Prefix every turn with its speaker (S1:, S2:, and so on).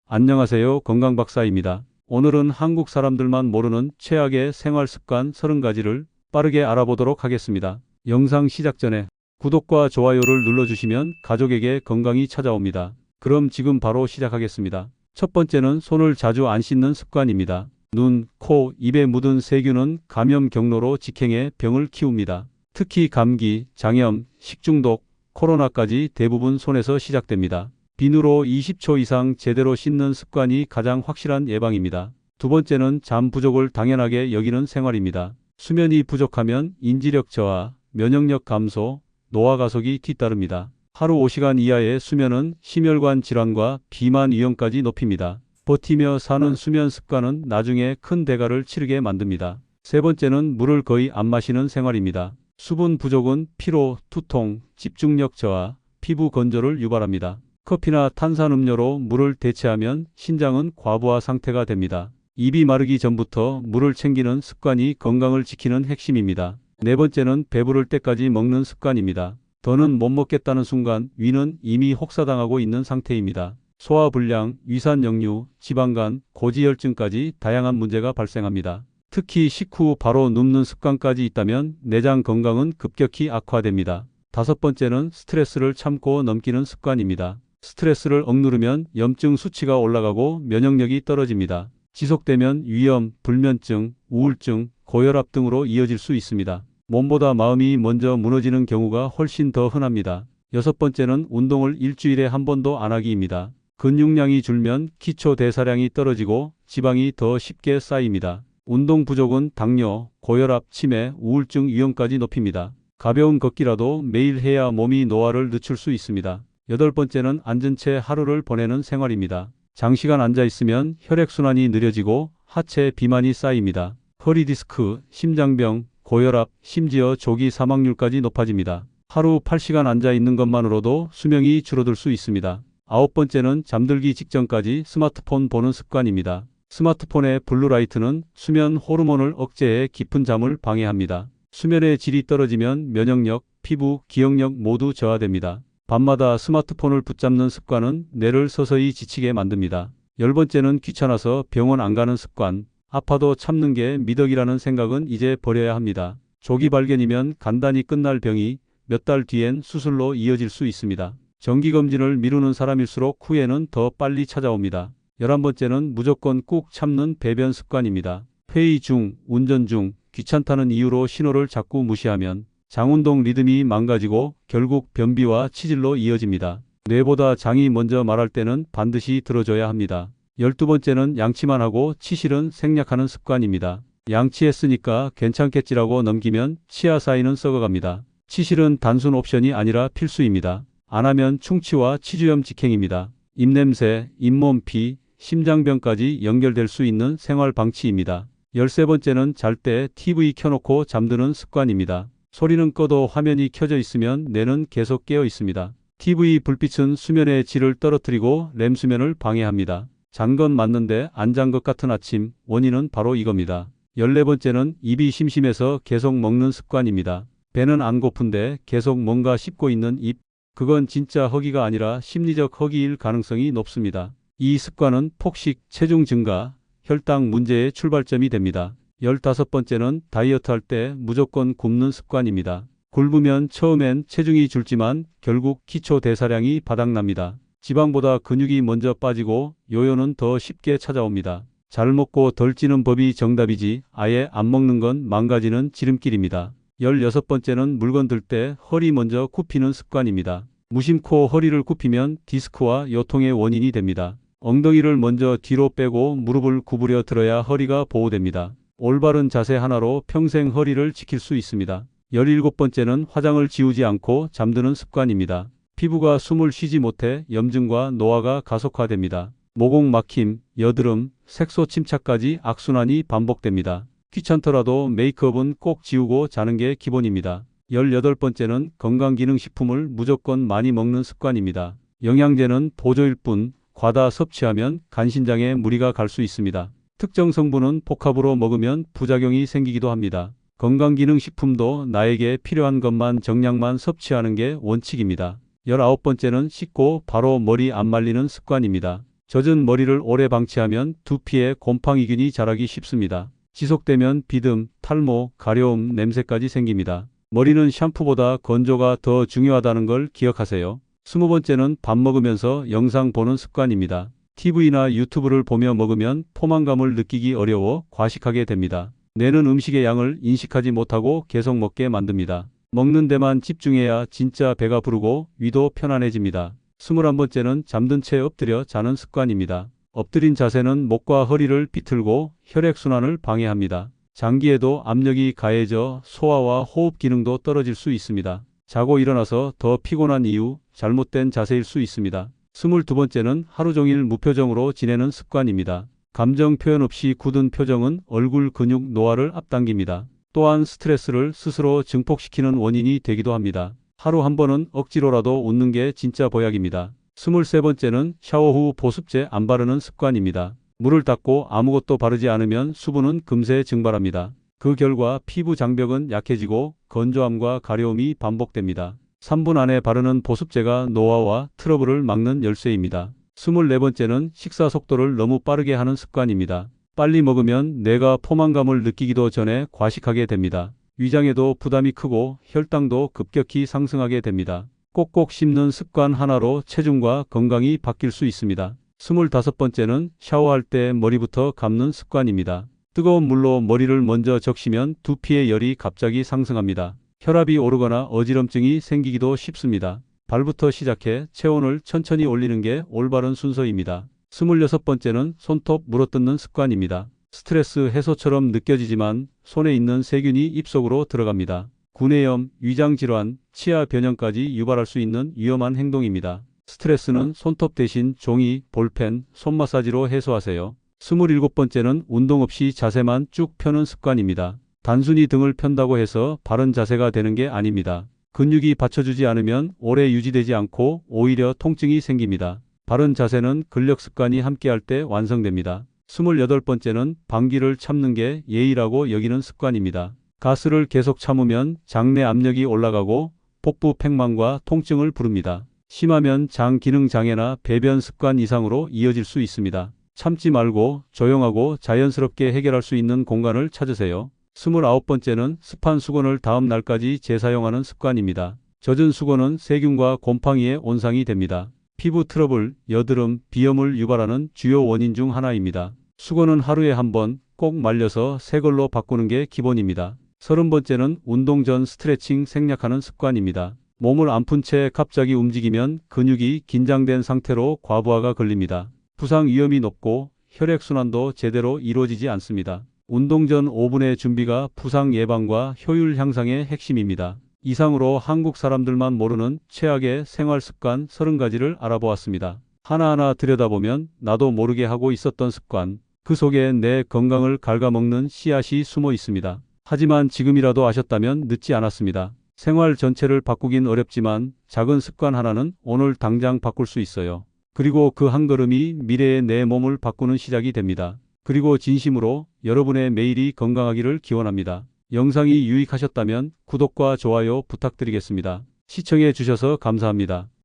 S1: 안녕하세요. 건강박사입니다. 오늘은 한국 사람들만 모르는 최악의 생활 습관 30가지를 빠르게 알아보도록 하겠습니다. 영상 시작 전에 구독과 좋아요를 눌러주시면 가족에게 건강이 찾아옵니다. 그럼 지금 바로 시작하겠습니다. 첫 번째는 손을 자주 안 씻는 습관입니다. 눈, 코, 입에 묻은 세균은 감염 경로로 직행해 병을 키웁니다. 특히 감기, 장염, 식중독, 코로나까지 대부분 손에서 시작됩니다. 비누로 20초 이상 제대로 씻는 습관이 가장 확실한 예방입니다. 두 번째는 잠 부족을 당연하게 여기는 생활입니다. 수면이 부족하면 인지력 저하, 면역력 감소, 노화 가속이 뒤따릅니다. 하루 5시간 이하의 수면은 심혈관 질환과 비만 위험까지 높입니다. 버티며 사는 수면 습관은 나중에 큰 대가를 치르게 만듭니다. 세 번째는 물을 거의 안 마시는 생활입니다. 수분 부족은 피로, 두통, 집중력 저하, 피부 건조를 유발합니다. 커피나 탄산음료로 물을 대체하면 신장은 과부하 상태가 됩니다. 입이 마르기 전부터 물을 챙기는 습관이 건강을 지키는 핵심입니다. 네 번째는 배부를 때까지 먹는 습관입니다. 더는 못 먹겠다는 순간 위는 이미 혹사당하고 있는 상태입니다. 소화불량, 위산역류, 지방간, 고지혈증까지 다양한 문제가 발생합니다. 특히 식후 바로 눕는 습관까지 있다면 내장 건강은 급격히 악화됩니다. 다섯 번째는 스트레스를 참고 넘기는 습관입니다. 스트레스를 억누르면 염증 수치가 올라가고 면역력이 떨어집니다. 지속되면 위염, 불면증, 우울증, 고혈압 등으로 이어질 수 있습니다. 몸보다 마음이 먼저 무너지는 경우가 훨씬 더 흔합니다. 여섯 번째는 운동을 일주일에 한 번도 안 하기입니다. 근육량이 줄면 기초 대사량이 떨어지고 지방이 더 쉽게 쌓입니다. 운동 부족은 당뇨, 고혈압, 치매, 우울증 위험까지 높입니다. 가벼운 걷기라도 매일 해야 몸이 노화를 늦출 수 있습니다. 여덟 번째는 앉은 채 하루를 보내는 생활입니다. 장시간 앉아 있으면 혈액순환이 느려지고 하체 비만이 쌓입니다. 허리 디스크, 심장병, 고혈압, 심지어 조기 사망률까지 높아집니다. 하루 8시간 앉아 있는 것만으로도 수명이 줄어들 수 있습니다. 아홉 번째는 잠들기 직전까지 스마트폰 보는 습관입니다. 스마트폰의 블루라이트는 수면 호르몬을 억제해 깊은 잠을 방해합니다. 수면의 질이 떨어지면 면역력, 피부, 기억력 모두 저하됩니다. 밤마다 스마트폰을 붙잡는 습관은 뇌를 서서히 지치게 만듭니다. 열 번째는 귀찮아서 병원 안 가는 습관. 아파도 참는 게 미덕이라는 생각은 이제 버려야 합니다. 조기 발견이면 간단히 끝날 병이 몇 달 뒤엔 수술로 이어질 수 있습니다. 정기검진을 미루는 사람일수록 후회는 더 빨리 찾아옵니다. 11번째는 무조건 꾹 참는 배변 습관입니다. 회의 중, 운전 중, 귀찮다는 이유로 신호를 자꾸 무시하면 장운동 리듬이 망가지고 결국 변비와 치질로 이어집니다. 뇌보다 장이 먼저 말할 때는 반드시 들어줘야 합니다. 12번째는 양치만 하고 치실은 생략하는 습관입니다. 양치했으니까 괜찮겠지라고 넘기면 치아 사이는 썩어갑니다. 치실은 단순 옵션이 아니라 필수입니다. 안 하면 충치와 치주염 직행입니다. 입냄새, 잇몸 피, 심장병까지 연결될 수 있는 생활 방치입니다. 13번째는 잘 때 TV 켜놓고 잠드는 습관입니다. 소리는 꺼도 화면이 켜져 있으면 뇌는 계속 깨어 있습니다. TV 불빛은 수면의 질을 떨어뜨리고 렘 수면을 방해합니다. 잔 건 맞는데 안 잔 것 같은 아침, 원인은 바로 이겁니다. 14번째는 입이 심심해서 계속 먹는 습관입니다. 배는 안 고픈데 계속 뭔가 씹고 있는 입. 그건 진짜 허기가 아니라 심리적 허기일 가능성이 높습니다. 이 습관은 폭식, 체중 증가, 혈당 문제의 출발점이 됩니다. 15번째는 다이어트 할 때 무조건 굶는 습관입니다. 굶으면 처음엔 체중이 줄지만 결국 기초 대사량이 바닥납니다. 지방보다 근육이 먼저 빠지고 요요는 더 쉽게 찾아옵니다. 잘 먹고 덜 찌는 법이 정답이지 아예 안 먹는 건 망가지는 지름길입니다. 16번째는 물건 들 때 허리 먼저 굽히는 습관입니다. 무심코 허리를 굽히면 디스크와 요통의 원인이 됩니다. 엉덩이를 먼저 뒤로 빼고 무릎을 구부려 들어야 허리가 보호됩니다. 올바른 자세 하나로 평생 허리를 지킬 수 있습니다. 17번째는 화장을 지우지 않고 잠드는 습관입니다. 피부가 숨을 쉬지 못해 염증과 노화가 가속화됩니다. 모공 막힘, 여드름, 색소 침착까지 악순환이 반복됩니다. 귀찮더라도 메이크업은 꼭 지우고 자는 게 기본입니다. 18번째는 건강기능식품을 무조건 많이 먹는 습관입니다. 영양제는 보조일 뿐 과다 섭취하면 간신장에 무리가 갈 수 있습니다. 특정 성분은 복합으로 먹으면 부작용이 생기기도 합니다. 건강기능식품도 나에게 필요한 것만 정량만 섭취하는 게 원칙입니다. 19번째는 씻고 바로 머리 안 말리는 습관입니다. 젖은 머리를 오래 방치하면 두피에 곰팡이균이 자라기 쉽습니다. 지속되면 비듬, 탈모, 가려움, 냄새까지 생깁니다. 머리는 샴푸보다 건조가 더 중요하다는 걸 기억하세요. 20번째는 밥 먹으면서 영상 보는 습관입니다. TV나 유튜브를 보며 먹으면 포만감을 느끼기 어려워 과식하게 됩니다. 뇌는 음식의 양을 인식하지 못하고 계속 먹게 만듭니다. 먹는 데만 집중해야 진짜 배가 부르고 위도 편안해집니다. 21번째는 잠든 채 엎드려 자는 습관입니다. 엎드린 자세는 목과 허리를 비틀고 혈액순환을 방해합니다. 장기에도 압력이 가해져 소화와 호흡 기능도 떨어질 수 있습니다. 자고 일어나서 더 피곤한 이유, 잘못된 자세일 수 있습니다. 22번째는 하루 종일 무표정으로 지내는 습관입니다. 감정 표현 없이 굳은 표정은 얼굴 근육 노화를 앞당깁니다. 또한 스트레스를 스스로 증폭시키는 원인이 되기도 합니다. 하루 한 번은 억지로라도 웃는 게 진짜 보약입니다. 23번째는 샤워 후 보습제 안 바르는 습관입니다. 물을 닦고 아무것도 바르지 않으면 수분은 금세 증발합니다. 그 결과 피부 장벽은 약해지고 건조함과 가려움이 반복됩니다. 3분 안에 바르는 보습제가 노화와 트러블을 막는 열쇠입니다. 24번째는 식사 속도를 너무 빠르게 하는 습관입니다. 빨리 먹으면 뇌가 포만감을 느끼기도 전에 과식하게 됩니다. 위장에도 부담이 크고 혈당도 급격히 상승하게 됩니다. 꼭꼭 씹는 습관 하나로 체중과 건강이 바뀔 수 있습니다. 25번째는 샤워할 때 머리부터 감는 습관입니다. 뜨거운 물로 머리를 먼저 적시면 두피의 열이 갑자기 상승합니다. 혈압이 오르거나 어지럼증이 생기기도 쉽습니다. 발부터 시작해 체온을 천천히 올리는 게 올바른 순서입니다. 26번째는 손톱 물어뜯는 습관입니다. 스트레스 해소처럼 느껴지지만 손에 있는 세균이 입속으로 들어갑니다. 구내염, 위장질환, 치아 변형까지 유발할 수 있는 위험한 행동입니다. 스트레스는 손톱 대신 종이, 볼펜, 손 마사지로 해소하세요. 27번째는 운동 없이 자세만 쭉 펴는 습관입니다. 단순히 등을 편다고 해서 바른 자세가 되는 게 아닙니다. 근육이 받쳐주지 않으면 오래 유지되지 않고 오히려 통증이 생깁니다. 바른 자세는 근력 습관이 함께할 때 완성됩니다. 28번째는 방귀를 참는 게 예의라고 여기는 습관입니다. 가스를 계속 참으면 장내 압력이 올라가고 복부 팽만과 통증을 부릅니다. 심하면 장 기능 장애나 배변 습관 이상으로 이어질 수 있습니다. 참지 말고 조용하고 자연스럽게 해결할 수 있는 공간을 찾으세요. 29번째는 습한 수건을 다음 날까지 재사용하는 습관입니다. 젖은 수건은 세균과 곰팡이의 온상이 됩니다. 피부 트러블, 여드름, 비염을 유발하는 주요 원인 중 하나입니다. 수건은 하루에 한 번 꼭 말려서 새 걸로 바꾸는 게 기본입니다. 30번째는 운동 전 스트레칭 생략하는 습관입니다. 몸을 안 푼 채 갑자기 움직이면 근육이 긴장된 상태로 과부하가 걸립니다. 부상 위험이 높고 혈액순환도 제대로 이루어지지 않습니다. 운동 전 5분의 준비가 부상 예방과 효율 향상의 핵심입니다. 이상으로 한국 사람들만 모르는 최악의 생활 습관 30가지를 알아보았습니다. 하나하나 들여다보면 나도 모르게 하고 있었던 습관, 그 속에 내 건강을 갉아먹는 씨앗이 숨어 있습니다. 하지만 지금이라도 아셨다면 늦지 않았습니다. 생활 전체를 바꾸긴 어렵지만 작은 습관 하나는 오늘 당장 바꿀 수 있어요. 그리고 그 한 걸음이 미래의 내 몸을 바꾸는 시작이 됩니다. 그리고 진심으로 여러분의 매일이 건강하기를 기원합니다. 영상이 유익하셨다면 구독과 좋아요 부탁드리겠습니다. 시청해 주셔서 감사합니다.